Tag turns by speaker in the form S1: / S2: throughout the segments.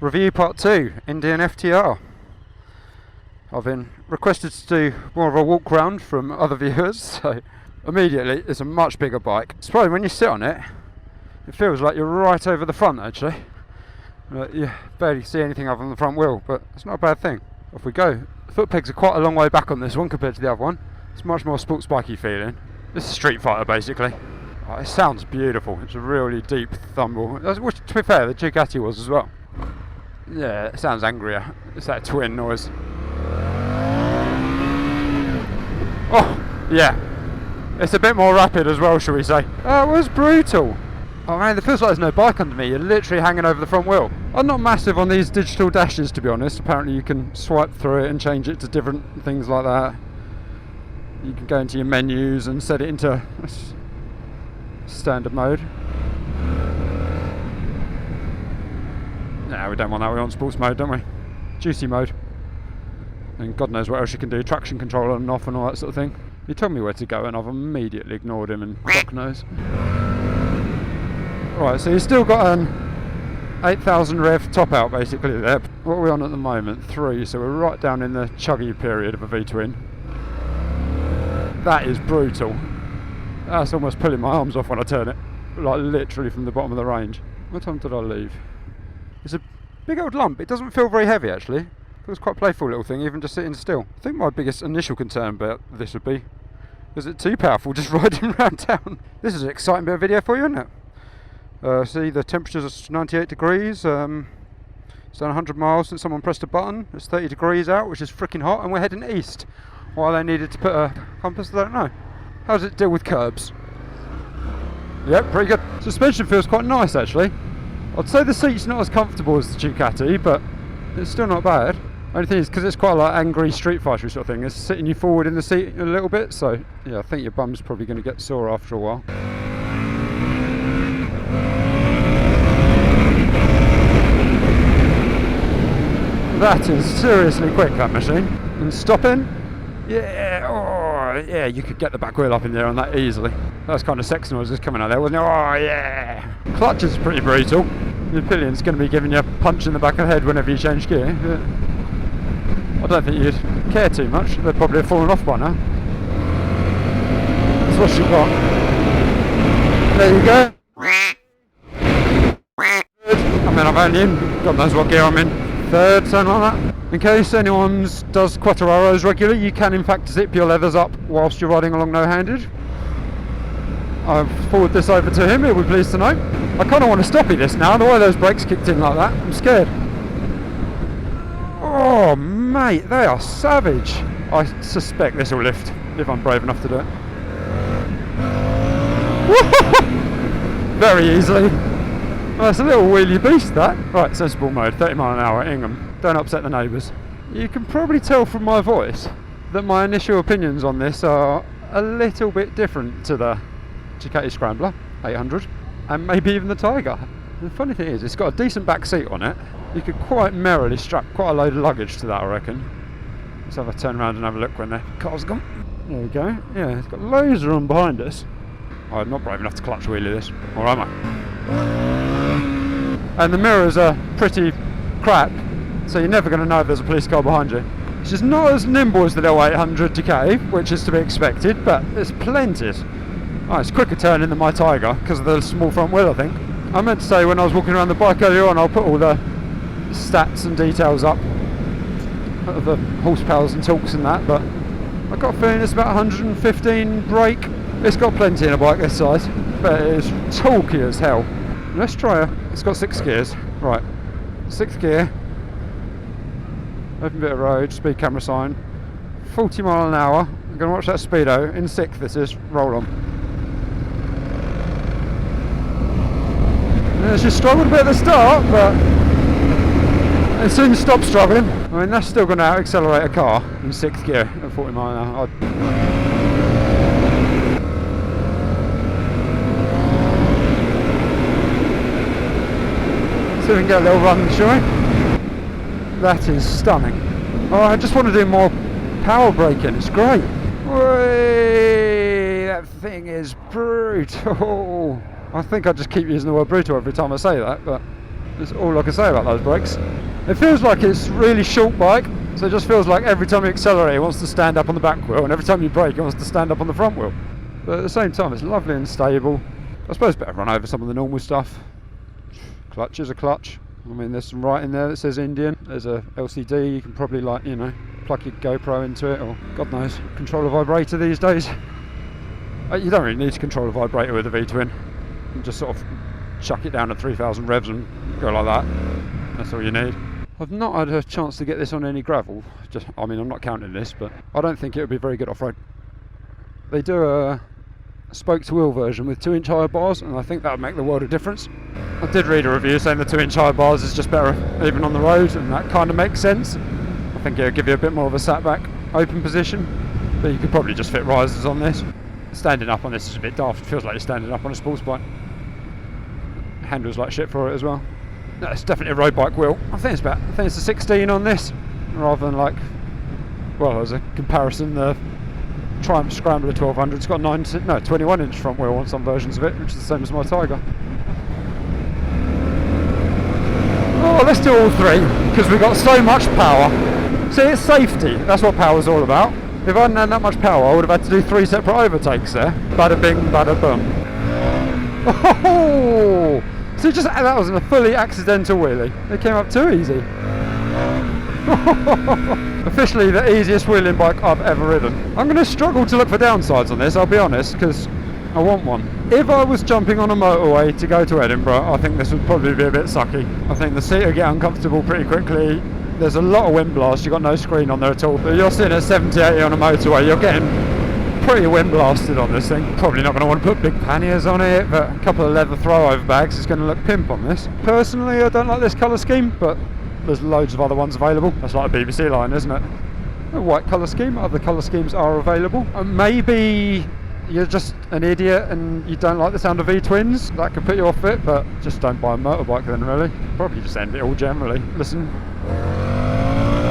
S1: Review part 2, Indian FTR. I've been requested to do more of a walk round from other viewers, so immediately it's a much bigger bike. It's probably when you sit on it, it feels like you're right over the front actually. You barely see anything other than the front wheel, but it's not a bad thing. Off we go. The foot pegs are quite a long way back on this one compared to the other one. It's much more sports bikey feeling. This is Street Fighter basically. Oh, it sounds beautiful. It's a really deep thumble. Which, to be fair, the Ducati was as well. Yeah, it sounds angrier. It's that twin noise. Oh, yeah. It's a bit more rapid as well, shall we say. That was brutal. Oh man, it feels like there's no bike under me. You're literally hanging over the front wheel. I'm not massive on these digital dashes, to be honest. Apparently you can swipe through it and change it to different things like that. You can go into your menus and set it into standard mode. No, we don't want that. We want sports mode, don't we? Juicy mode. And God knows what else you can do. Traction control on and off and all that sort of thing. He told me where to go and I've immediately ignored him and fuck knows. Right, so you've still got an 8,000 rev top out basically there. What are we on at the moment? 3, so we're right down in the chuggy period of a V-twin. That is brutal. That's almost pulling my arms off when I turn it. Like literally from the bottom of the range. What time did I leave? It's a big old lump. It doesn't feel very heavy actually. It feels quite a playful little thing, even just sitting still. I think my biggest initial concern about this would be, is it too powerful just riding around town? This is an exciting bit of video for you, isn't it? See, the temperature's 98 degrees. It's done 100 miles since someone pressed a button. It's 30 degrees out, which is freaking hot, and we're heading east. Why they needed to put a compass, I don't know. How does it deal with curbs? Yep, pretty good. Suspension feels quite nice actually. I'd say the seat's not as comfortable as the Ducati, but it's still not bad. Only thing is, because it's quite like angry Street Fighter sort of thing, it's sitting you forward in the seat a little bit, so yeah, I think your bum's probably going to get sore after a while. That is seriously quick, that machine. And stopping, yeah, oh yeah, you could get the back wheel up in there on that easily. That's kind of sex noises coming out there, wasn't it? Oh yeah. Clutch is pretty brutal. Your pillion's going to be giving you a punch in the back of the head whenever you change gear. I don't think you'd care too much. They'd probably have fallen off by now. That's what she got. There you go. I mean, I've only in, God knows what gear I'm in. 3rd, something like that. In case anyone does quattraros regularly, you can in fact zip your leathers up whilst you're riding along no-handed. I've forwarded this over to him, he'll be pleased to know. I kind of want to stoppie this now, the way those brakes kicked in like that, I'm scared. Oh mate, they are savage. I suspect this will lift, if I'm brave enough to do it. Very easily. Well, that's a little wheelie beast that. Right, sensible mode, 30 mile an hour at Ingham. Don't upset the neighbours. You can probably tell from my voice that my initial opinions on this are a little bit different to the Ducati Scrambler 800 and maybe even the Tiger. The funny thing is, it's got a decent back seat on it. You could quite merrily strap quite a load of luggage to that, I reckon. Let's have a turn around and have a look when the car's gone. There we go. Yeah, it's got loads of room behind us. I'm not brave enough to clutch wheelie this, or am I? And the mirrors are pretty crap, so you're never going to know if there's a police car behind you. It's just not as nimble as the little 800 Ducati, which is to be expected, but it's plenty. Oh, it's quicker turning than my Tiger because of the small front wheel, I think. I meant to say when I was walking around the bike earlier on, I'll put all the stats and details up of the horsepowers and torques and that, but I got a feeling it's about 115 brake. It's got plenty in a bike this size, but it is torquey as hell. Let's try it's got 6 gears. Right, 6th gear. Open bit of road, speed camera sign. 40 mile an hour. I'm going to watch that speedo. In 6th this is. Roll on. Yeah, she struggled a bit at the start, but it soon stopped struggling. I mean, that's still going to out-accelerate a car in 6th gear at 40 mile an hour. See if we can get a little run, shall we? That is stunning. Oh, I just want to do more power braking, it's great. Whee! That thing is brutal. I think I just keep using the word brutal every time I say that, but That's all I can say about those brakes. It feels like it's really short bike, so it just feels like every time you accelerate it wants to stand up on the back wheel, and every time you brake it wants to stand up on the front wheel. But at the same time it's lovely and stable. I suppose better run over some of the normal stuff. Clutch is a clutch. I mean, there's some writing there that says Indian. There's a LCD, you can probably, like, you know, plug your GoPro into it, or God knows, control a vibrator these days. You don't really need to control a vibrator with a V-twin. You can just sort of chuck it down at 3,000 revs and go like that. That's all you need. I've not had a chance to get this on any gravel. I mean, I'm not counting this, but I don't think it would be very good off-road. They do a spoke-to-wheel version with 2-inch higher bars, and I think that would make the world of difference. I did read a review saying the 2-inch higher bars is just better even on the road, and that kind of makes sense. I think it would give you a bit more of a sat-back open position, but you could probably just fit risers on this. Standing up on this is a bit daft. It feels like you're standing up on a sports bike. Handles like shit for it as well. No, it's definitely a road bike wheel. I think it's a 16 on this, rather than, like, well, as a comparison, the Triumph Scrambler 1200's got 21-inch front wheel on some versions of it, which is the same as my Tiger. Oh, let's do all three, because we've got so much power. See, it's safety. That's what power's all about. If I hadn't had that much power, I would have had to do 3 separate overtakes there. Bada bing, bada boom. Oh! So that was a fully accidental wheelie. It came up too easy. Officially the easiest wheeling bike I've ever ridden. I'm going to struggle to look for downsides on this, I'll be honest, because I want one. If I was jumping on a motorway to go to Edinburgh, I think this would probably be a bit sucky. I think the seat would get uncomfortable pretty quickly. There's a lot of wind blast, you've got no screen on there at all. But you're sitting at 70, 80 on a motorway, you're getting pretty wind blasted on this thing. Probably not going to want to put big panniers on it, but a couple of leather throw-over bags is going to look pimp on this. Personally, I don't like this colour scheme, but there's loads of other ones available. That's like a BBC line, isn't it? A white colour scheme, other colour schemes are available. Maybe you're just an idiot and you don't like the sound of V-twins, that could put you off it, but just don't buy a motorbike then, really. Probably just end it all generally. Listen,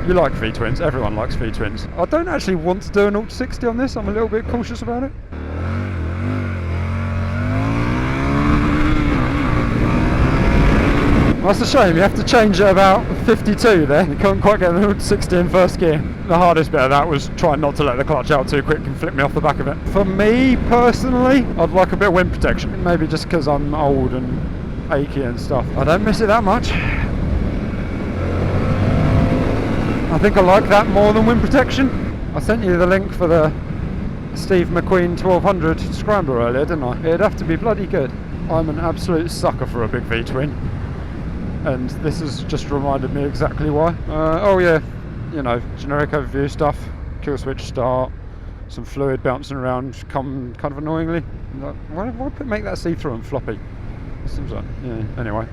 S1: you like V-twins, everyone likes V-twins. I don't actually want to do an 0-60 on this, I'm a little bit cautious about it. That's a shame, you have to change at about 52 there. You couldn't quite get the 0-60 in first gear. The hardest bit of that was trying not to let the clutch out too quick and flip me off the back of it. For me, personally, I'd like a bit of wind protection. Maybe just because I'm old and achy and stuff. I don't miss it that much. I think I like that more than wind protection. I sent you the link for the Steve McQueen 1200 Scrambler earlier, didn't I? It'd have to be bloody good. I'm an absolute sucker for a big V-twin. And this has just reminded me exactly why. Oh yeah, you know, generic overview stuff, kill switch start, some fluid bouncing around kind of annoyingly. Why make that see-through and floppy? It seems like, yeah, anyway.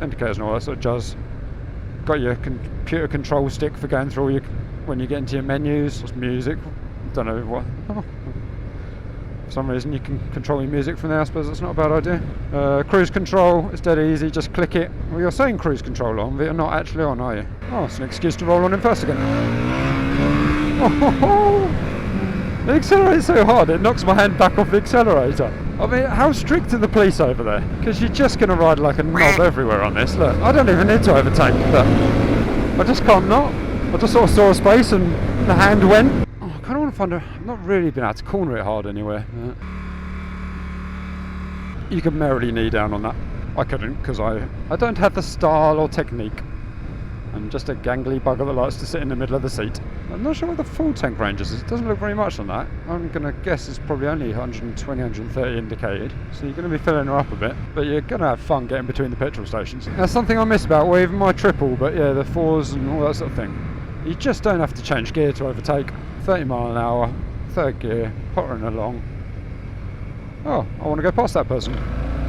S1: Indicators and all that sort of jazz. Got your computer control stick for going through when you get into your menus. It's music, don't know what. For some reason you can control your music from there, I suppose that's not a bad idea. Cruise control, it's dead easy, just click it. Well, you're saying cruise control on, but you're not actually on, are you? Oh, it's an excuse to roll on in first again. Oh, it accelerates so hard, it knocks my hand back off the accelerator. I mean, how strict are the police over there? Because you're just going to ride like a knob everywhere on this. Look, I don't even need to overtake, but I just can't not. I just sort of saw a space and the hand went. I kind of want to find I've not really been able to corner it hard anywhere. You could merrily knee down on that. I couldn't because I don't have the style or technique. I'm just a gangly bugger that likes to sit in the middle of the seat. I'm not sure what the full tank range is. It doesn't look very much on that. I'm going to guess it's probably only 120, 130 indicated. So you're going to be filling her up a bit. But you're going to have fun getting between the petrol stations. That's something I miss about even my triple, but yeah, the fours and all that sort of thing. You just don't have to change gear to overtake. 30 mile an hour, third gear, pottering along. Oh, I want to go past that person.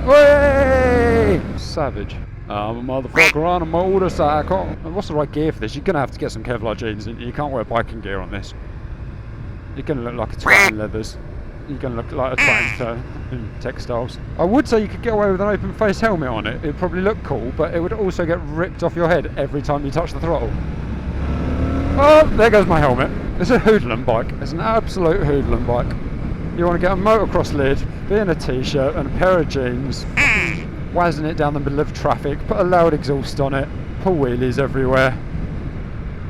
S1: Way! Savage. I'm a motherfucker on a motorcycle. What's the right gear for this? You're going to have to get some Kevlar jeans. You can't wear biking gear on this. You're going to look like a twat in leathers. You're going to look like a twat in textiles. I would say you could get away with an open face helmet on it. It would probably look cool, but it would also get ripped off your head every time you touch the throttle. Oh, there goes my helmet. It's a hoodlum bike. It's an absolute hoodlum bike. You want to get a motocross lid, be in a t-shirt and a pair of jeans. Wazzing it down the middle of traffic, put a loud exhaust on it, pull wheelies everywhere.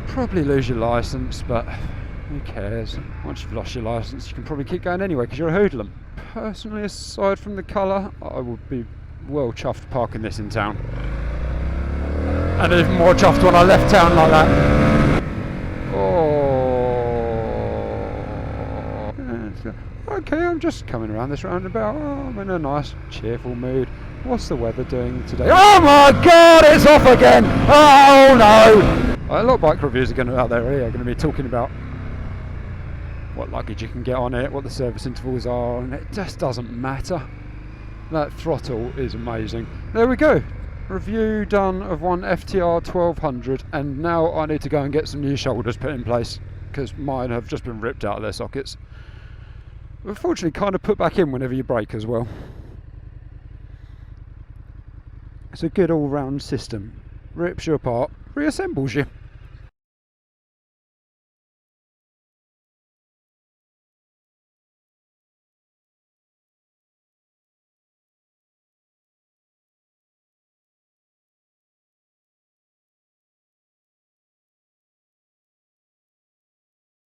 S1: Probably lose your licence, but who cares? Once you've lost your licence, you can probably keep going anyway because you're a hoodlum. Personally, aside from the colour, I would be well chuffed parking this in town. And even more chuffed when I left town like that. Oh. Okay, I'm just coming around this roundabout. Oh, I'm in a nice, cheerful mood. What's the weather doing today? Oh my god, it's off again! Oh no! A lot of bike reviews are going to out there are going to be talking about what luggage you can get on it, what the service intervals are, and it just doesn't matter. That throttle is amazing. There we go. Review done of one FTR 1200, and now I need to go and get some new shoulders put in place because mine have just been ripped out of their sockets. Unfortunately, kind of put back in whenever you brake as well. It's a good all-round system. Rips you apart, reassembles you.